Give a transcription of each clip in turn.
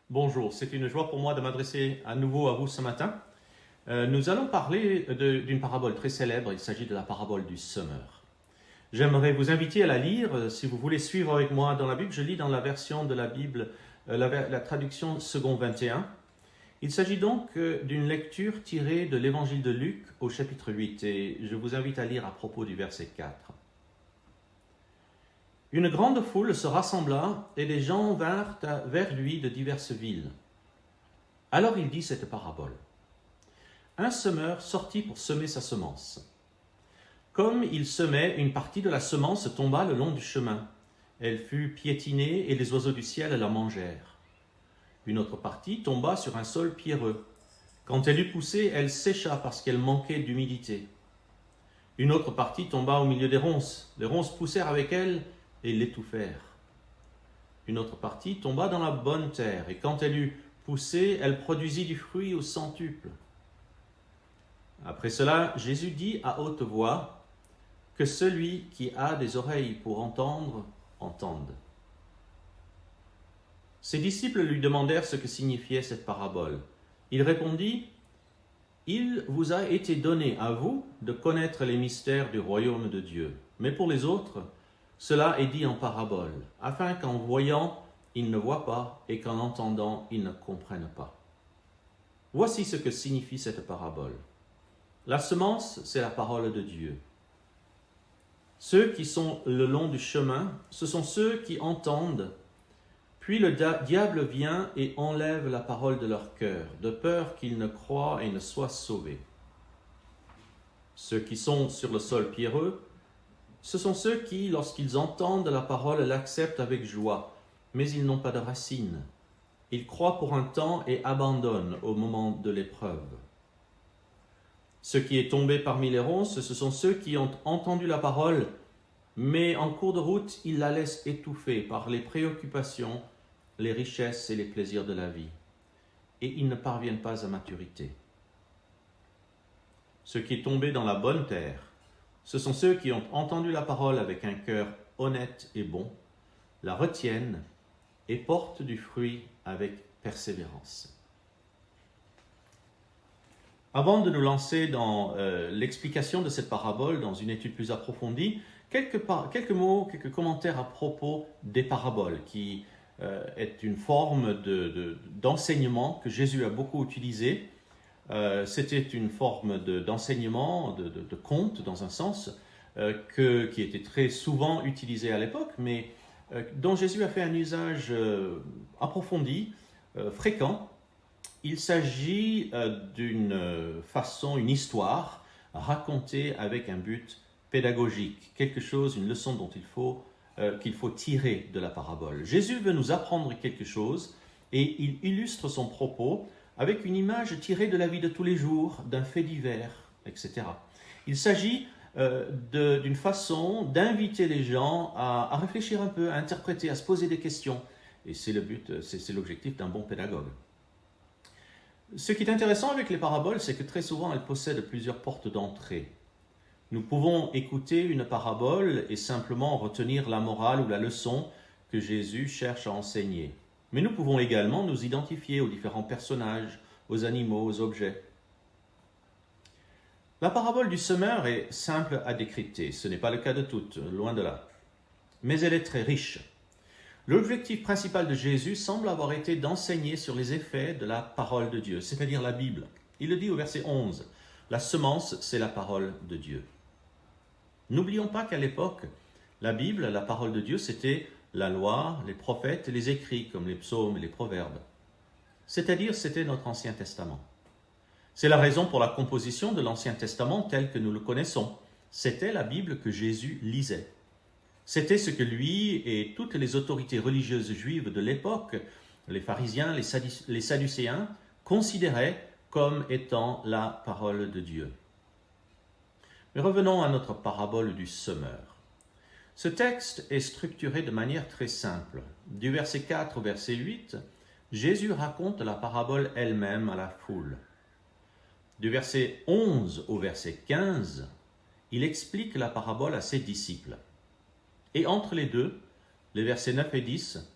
Bonjour, c'est une joie pour moi de m'adresser à nouveau à vous ce matin. Nous allons parler d'une parabole très célèbre, il s'agit de la parabole du semeur. J'aimerais vous inviter à la lire, si vous voulez suivre avec moi dans la Bible. Je lis dans la version de la Bible, la traduction second 21. Il s'agit donc d'une lecture tirée de l'évangile de Luc au chapitre 8 et je vous invite à lire à propos du verset 4. Une grande foule se rassembla et les gens vinrent vers lui de diverses villes. Alors il dit cette parabole. Un semeur sortit pour semer sa semence. Comme il semait, une partie de la semence tomba le long du chemin. Elle fut piétinée et les oiseaux du ciel la mangèrent. Une autre partie tomba sur un sol pierreux. Quand elle eut poussé, elle sécha parce qu'elle manquait d'humidité. Une autre partie tomba au milieu des ronces. Les ronces poussèrent avec elle et l'étouffèrent. Une autre partie tomba dans la bonne terre, et quand elle eut poussé, elle produisit du fruit au centuple. Après cela, Jésus dit à haute voix, que celui qui a des oreilles pour entendre, entende. Ses disciples lui demandèrent ce que signifiait cette parabole. Il répondit, « Il vous a été donné à vous de connaître les mystères du royaume de Dieu, mais pour les autres, cela est dit en parabole, afin qu'en voyant, ils ne voient pas et qu'en entendant, ils ne comprennent pas. » Voici ce que signifie cette parabole. La semence, c'est la parole de Dieu. Ceux qui sont le long du chemin, ce sont ceux qui entendent, puis le diable vient et enlève la parole de leur cœur, de peur qu'ils ne croient et ne soient sauvés. Ceux qui sont sur le sol pierreux, ce sont ceux qui, lorsqu'ils entendent la parole, l'acceptent avec joie, mais ils n'ont pas de racines. Ils croient pour un temps et abandonnent au moment de l'épreuve. Ce qui est tombé parmi les ronces, ce sont ceux qui ont entendu la parole, mais en cours de route, ils la laissent étouffer par les préoccupations, les richesses et les plaisirs de la vie, et ils ne parviennent pas à maturité. Ce qui est tombé dans la bonne terre, ce sont ceux qui ont entendu la parole avec un cœur honnête et bon, la retiennent et portent du fruit avec persévérance. Avant de nous lancer dans l'explication de cette parabole, dans une étude plus approfondie, quelques mots, quelques commentaires à propos des paraboles, qui est une forme d'enseignement que Jésus a beaucoup utilisé. C'était une forme d'enseignement, de conte dans un sens, qui était très souvent utilisé à l'époque, mais dont Jésus a fait un usage approfondi, fréquent. Il s'agit d'une façon, une histoire racontée avec un but pédagogique, quelque chose, une leçon qu'il faut tirer de la parabole. Jésus veut nous apprendre quelque chose et il illustre son propos avec une image tirée de la vie de tous les jours, d'un fait divers, etc. Il s'agit d'une façon d'inviter les gens à réfléchir un peu, à interpréter, à se poser des questions. Et c'est le but, c'est l'objectif d'un bon pédagogue. Ce qui est intéressant avec les paraboles, c'est que très souvent, elles possèdent plusieurs portes d'entrée. Nous pouvons écouter une parabole et simplement retenir la morale ou la leçon que Jésus cherche à enseigner. Mais nous pouvons également nous identifier aux différents personnages, aux animaux, aux objets. La parabole du semeur est simple à décrypter. Ce n'est pas le cas de toutes, loin de là. Mais elle est très riche. L'objectif principal de Jésus semble avoir été d'enseigner sur les effets de la parole de Dieu, c'est-à-dire la Bible. Il le dit au verset 11, « La semence, c'est la parole de Dieu ». N'oublions pas qu'à l'époque, la Bible, la parole de Dieu, c'était la loi, les prophètes et les écrits, comme les psaumes et les proverbes. C'est-à-dire, c'était notre Ancien Testament. C'est la raison pour la composition de l'Ancien Testament tel que nous le connaissons. C'était la Bible que Jésus lisait. C'était ce que lui et toutes les autorités religieuses juives de l'époque, les pharisiens, les sadducéens, considéraient comme étant la parole de Dieu. Mais revenons à notre parabole du semeur. Ce texte est structuré de manière très simple. Du verset 4 au verset 8, Jésus raconte la parabole elle-même à la foule. Du verset 11 au verset 15, il explique la parabole à ses disciples. Et entre les deux, les versets 9 et 10,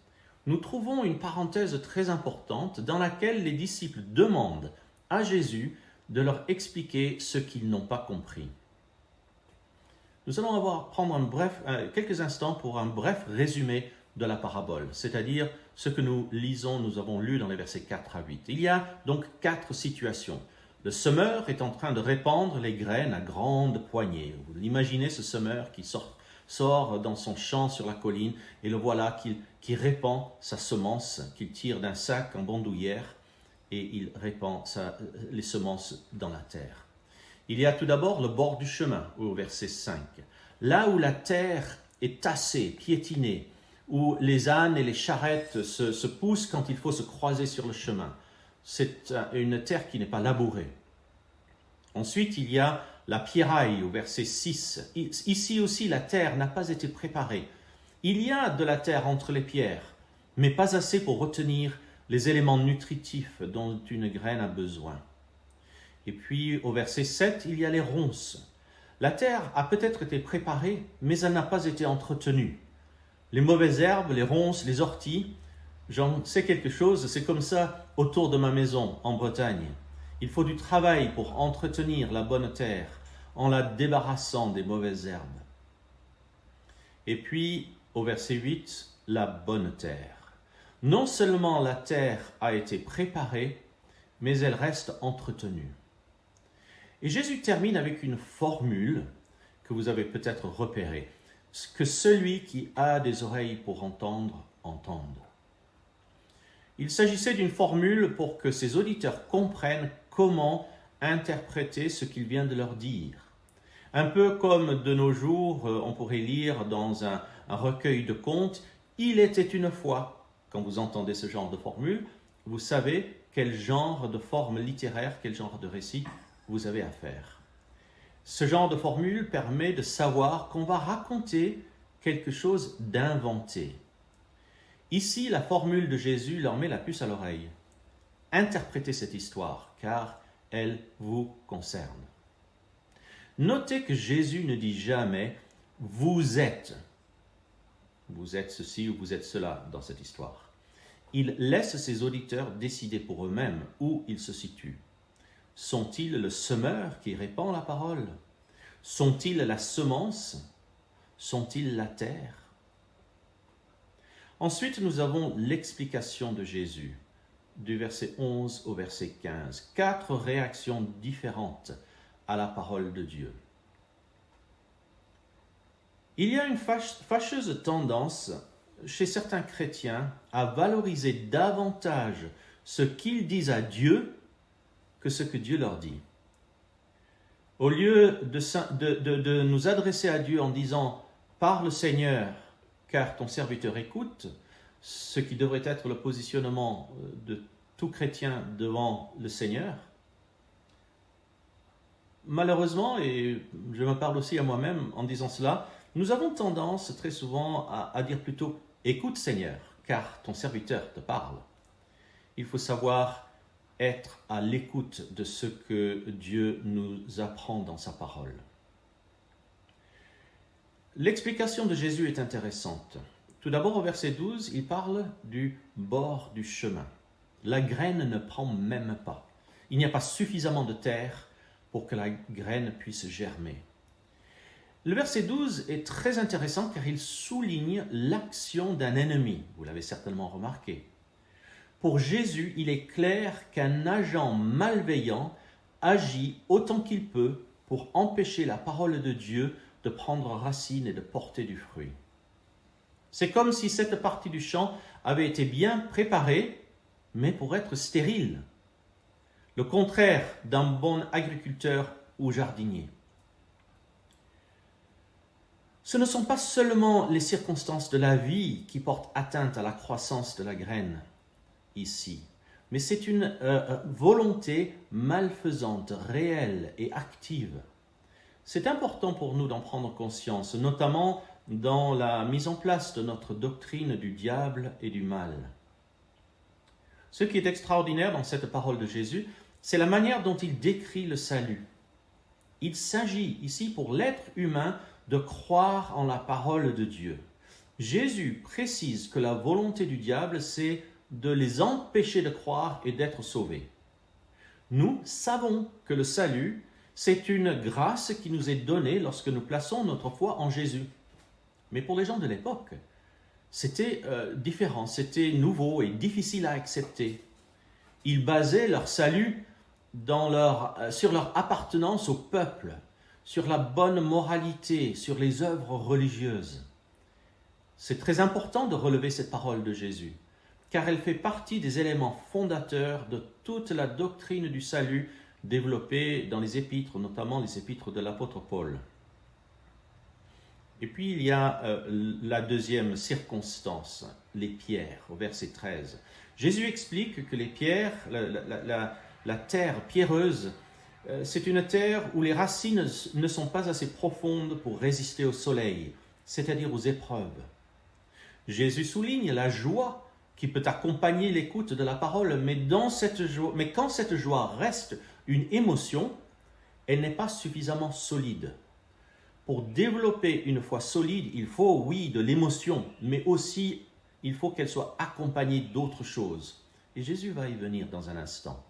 nous trouvons une parenthèse très importante dans laquelle les disciples demandent à Jésus de leur expliquer ce qu'ils n'ont pas compris. Nous allons prendre quelques instants pour un bref résumé de la parabole, c'est-à-dire ce que nous avons lu dans les versets 4 à 8. Il y a donc 4 situations. Le semeur est en train de répandre les graines à grandes poignées. Vous imaginez ce semeur qui sort dans son champ sur la colline et le voilà qui répand sa semence, qu'il tire d'un sac en bandoulière et il répand les semences dans la terre. Il y a tout d'abord le bord du chemin, au verset 5. Là où la terre est tassée, piétinée, où les ânes et les charrettes se poussent quand il faut se croiser sur le chemin. C'est une terre qui n'est pas labourée. Ensuite, il y a la pierraille, au verset 6. Ici aussi, la terre n'a pas été préparée. Il y a de la terre entre les pierres, mais pas assez pour retenir les éléments nutritifs dont une graine a besoin. Et puis, au verset 7, il y a les ronces. La terre a peut-être été préparée, mais elle n'a pas été entretenue. Les mauvaises herbes, les ronces, les orties, j'en sais quelque chose, c'est comme ça autour de ma maison en Bretagne. Il faut du travail pour entretenir la bonne terre en la débarrassant des mauvaises herbes. Et puis, au verset 8, la bonne terre. Non seulement la terre a été préparée, mais elle reste entretenue. Et Jésus termine avec une formule que vous avez peut-être repérée. Que celui qui a des oreilles pour entendre, entende. Il s'agissait d'une formule pour que ses auditeurs comprennent comment interpréter ce qu'il vient de leur dire. Un peu comme de nos jours, on pourrait lire dans un recueil de contes, « Il était une fois ». Quand vous entendez ce genre de formule, vous savez quel genre de forme littéraire, quel genre de récit vous avez à faire. Ce genre de formule permet de savoir qu'on va raconter quelque chose d'inventé. Ici, la formule de Jésus leur met la puce à l'oreille. Interprétez cette histoire, car elle vous concerne. Notez que Jésus ne dit jamais « vous êtes ». Vous êtes ceci ou vous êtes cela dans cette histoire. Il laisse ses auditeurs décider pour eux-mêmes où ils se situent. Sont-ils le semeur qui répand la parole? Sont-ils la semence? Sont-ils la terre? Ensuite, nous avons l'explication de Jésus, du verset 11 au verset 15. 4 réactions différentes à la parole de Dieu. Il y a une fâcheuse tendance chez certains chrétiens à valoriser davantage ce qu'ils disent à Dieu que ce que Dieu leur dit. Au lieu de nous adresser à Dieu en disant « Parle Seigneur, car ton serviteur écoute », ce qui devrait être le positionnement de tout chrétien devant le Seigneur, malheureusement, et je me parle aussi à moi-même en disant cela, nous avons tendance très souvent à dire plutôt « Écoute Seigneur, car ton serviteur te parle ». Il faut savoir être à l'écoute de ce que Dieu nous apprend dans sa parole. L'explication de Jésus est intéressante. Tout d'abord, au verset 12, il parle du bord du chemin. La graine ne prend même pas. Il n'y a pas suffisamment de terre pour que la graine puisse germer. Le verset 12 est très intéressant car il souligne l'action d'un ennemi. Vous l'avez certainement remarqué. Pour Jésus, il est clair qu'un agent malveillant agit autant qu'il peut pour empêcher la parole de Dieu de prendre racine et de porter du fruit. C'est comme si cette partie du champ avait été bien préparée, mais pour être stérile. Le contraire d'un bon agriculteur ou jardinier. Ce ne sont pas seulement les circonstances de la vie qui portent atteinte à la croissance de la graine ici, mais c'est une volonté malfaisante, réelle et active. C'est important pour nous d'en prendre conscience, notamment dans la mise en place de notre doctrine du diable et du mal. Ce qui est extraordinaire dans cette parole de Jésus, c'est la manière dont il décrit le salut. Il s'agit ici pour l'être humain de croire en la parole de Dieu. Jésus précise que la volonté du diable, c'est de les empêcher de croire et d'être sauvés. Nous savons que le salut, c'est une grâce qui nous est donnée lorsque nous plaçons notre foi en Jésus. Mais pour les gens de l'époque, c'était différent, c'était nouveau et difficile à accepter. Ils basaient leur salut sur leur appartenance au peuple, sur la bonne moralité, sur les œuvres religieuses. C'est très important de relever cette parole de Jésus, car elle fait partie des éléments fondateurs de toute la doctrine du salut développée dans les épîtres, notamment les épîtres de l'apôtre Paul. Et puis il y a la deuxième circonstance, les pierres, au verset 13. Jésus explique que les pierres, la terre pierreuse, c'est une terre où les racines ne sont pas assez profondes pour résister au soleil, c'est-à-dire aux épreuves. Jésus souligne la joie qui peut accompagner l'écoute de la parole, mais quand cette joie reste une émotion, elle n'est pas suffisamment solide. Pour développer une foi solide, il faut, oui, de l'émotion, mais aussi il faut qu'elle soit accompagnée d'autres choses. Et Jésus va y venir dans un instant.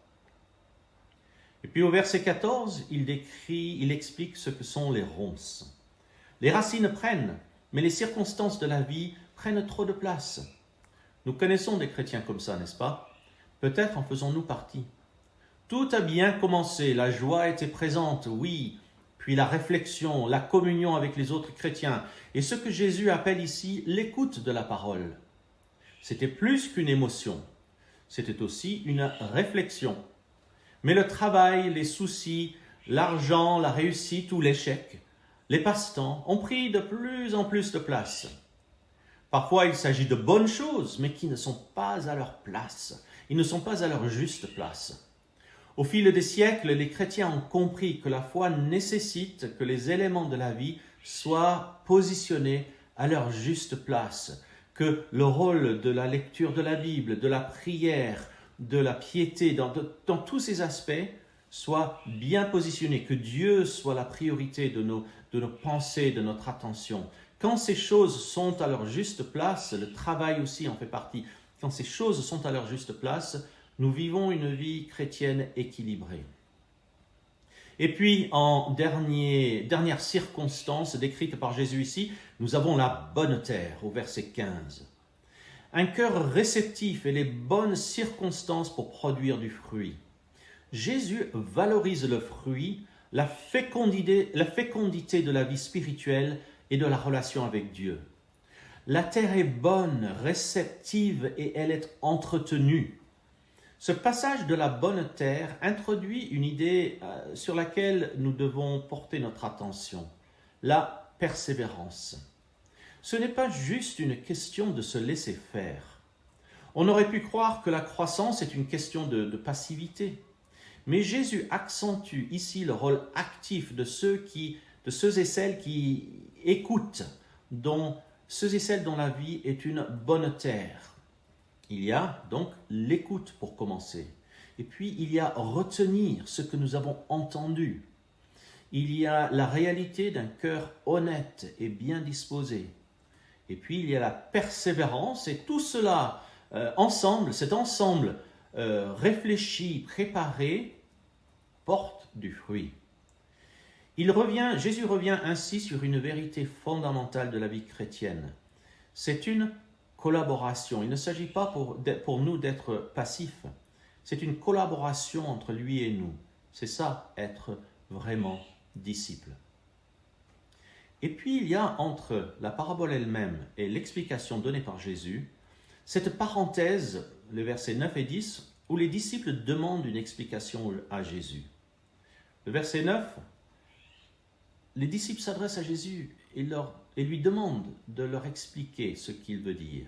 Et puis au verset 14, il explique ce que sont les ronces. Les racines prennent, mais les circonstances de la vie prennent trop de place. Nous connaissons des chrétiens comme ça, n'est-ce pas? Peut-être en faisons-nous partie. Tout a bien commencé, la joie était présente, oui, puis la réflexion, la communion avec les autres chrétiens, et ce que Jésus appelle ici l'écoute de la parole. C'était plus qu'une émotion, c'était aussi une réflexion. Mais le travail, les soucis, l'argent, la réussite ou l'échec, les passe-temps ont pris de plus en plus de place. Parfois, il s'agit de bonnes choses, mais qui ne sont pas à leur place. Ils ne sont pas à leur juste place. Au fil des siècles, les chrétiens ont compris que la foi nécessite que les éléments de la vie soient positionnés à leur juste place, que le rôle de la lecture de la Bible, de la prière, de la piété, dans tous ces aspects, soit bien positionné, que Dieu soit la priorité de nos pensées, de notre attention. Quand ces choses sont à leur juste place, le travail aussi en fait partie, quand ces choses sont à leur juste place, nous vivons une vie chrétienne équilibrée. Et puis, en dernière circonstance décrite par Jésus ici, nous avons la bonne terre, au verset 15. Un cœur réceptif et les bonnes circonstances pour produire du fruit. Jésus valorise le fruit, la fécondité de la vie spirituelle et de la relation avec Dieu. La terre est bonne, réceptive et elle est entretenue. Ce passage de la bonne terre introduit une idée sur laquelle nous devons porter notre attention, la persévérance. Ce n'est pas juste une question de se laisser faire. On aurait pu croire que la croissance est une question de passivité. Mais Jésus accentue ici le rôle actif de ceux et celles qui écoutent, ceux et celles dont la vie est une bonne terre. Il y a donc l'écoute pour commencer. Et puis il y a retenir ce que nous avons entendu. Il y a la réalité d'un cœur honnête et bien disposé. Et puis il y a la persévérance et tout cela ensemble, cet ensemble réfléchi, préparé, porte du fruit. Jésus revient ainsi sur une vérité fondamentale de la vie chrétienne. C'est une collaboration. Il ne s'agit pas pour nous d'être passifs. C'est une collaboration entre lui et nous. C'est ça, être vraiment disciple. Et puis il y a entre la parabole elle-même et l'explication donnée par Jésus, cette parenthèse, les versets 9 et 10, où les disciples demandent une explication à Jésus. Le verset 9, les disciples s'adressent à Jésus et lui demandent de leur expliquer ce qu'il veut dire.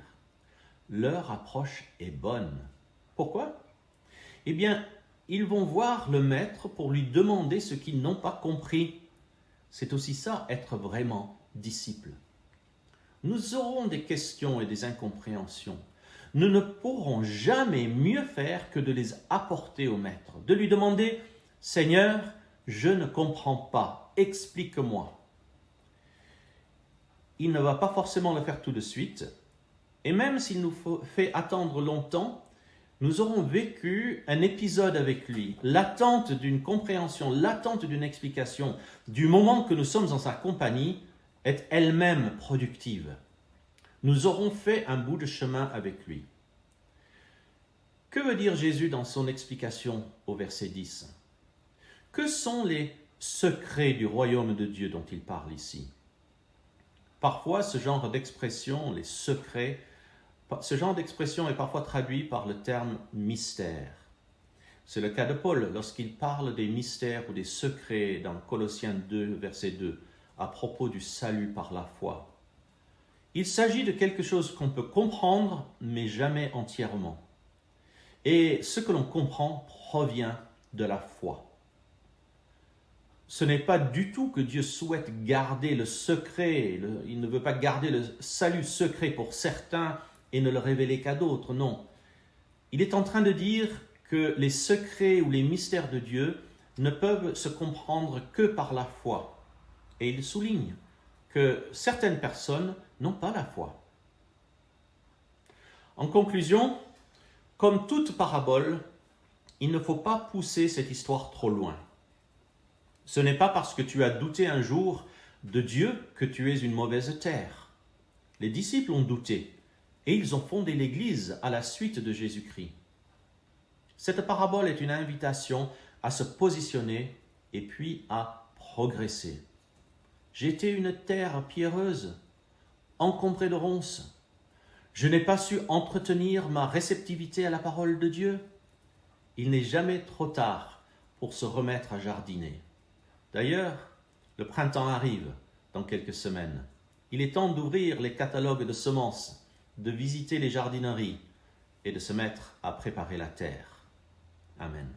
Leur approche est bonne. Pourquoi? Eh bien, ils vont voir le maître pour lui demander ce qu'ils n'ont pas compris. C'est aussi ça, être vraiment disciple. Nous aurons des questions et des incompréhensions. Nous ne pourrons jamais mieux faire que de les apporter au maître, de lui demander « Seigneur, je ne comprends pas, explique-moi ». il ne va pas forcément le faire tout de suite. Et même s'il nous fait attendre longtemps, nous aurons vécu un épisode avec lui. L'attente d'une compréhension, l'attente d'une explication, du moment que nous sommes en sa compagnie, est elle-même productive. Nous aurons fait un bout de chemin avec lui. Que veut dire Jésus dans son explication au verset 10 ? Que sont les secrets du royaume de Dieu dont il parle ici ? Parfois, ce genre d'expression, les secrets, ce genre d'expression est parfois traduit par le terme mystère. C'est le cas de Paul lorsqu'il parle des mystères ou des secrets dans Colossiens 2, verset 2, à propos du salut par la foi. Il s'agit de quelque chose qu'on peut comprendre, mais jamais entièrement. Et ce que l'on comprend provient de la foi. Ce n'est pas du tout que Dieu souhaite garder le secret, il ne veut pas garder le salut secret pour certains et ne le révéler qu'à d'autres, non. Il est en train de dire que les secrets ou les mystères de Dieu ne peuvent se comprendre que par la foi. Et il souligne que certaines personnes n'ont pas la foi. En conclusion, comme toute parabole, il ne faut pas pousser cette histoire trop loin. Ce n'est pas parce que tu as douté un jour de Dieu que tu es une mauvaise terre. Les disciples ont douté et ils ont fondé l'Église à la suite de Jésus-Christ. Cette parabole est une invitation à se positionner et puis à progresser. J'étais une terre pierreuse, encombrée de ronces. Je n'ai pas su entretenir ma réceptivité à la parole de Dieu. Il n'est jamais trop tard pour se remettre à jardiner. D'ailleurs, le printemps arrive dans quelques semaines. Il est temps d'ouvrir les catalogues de semences, de visiter les jardineries et de se mettre à préparer la terre. Amen.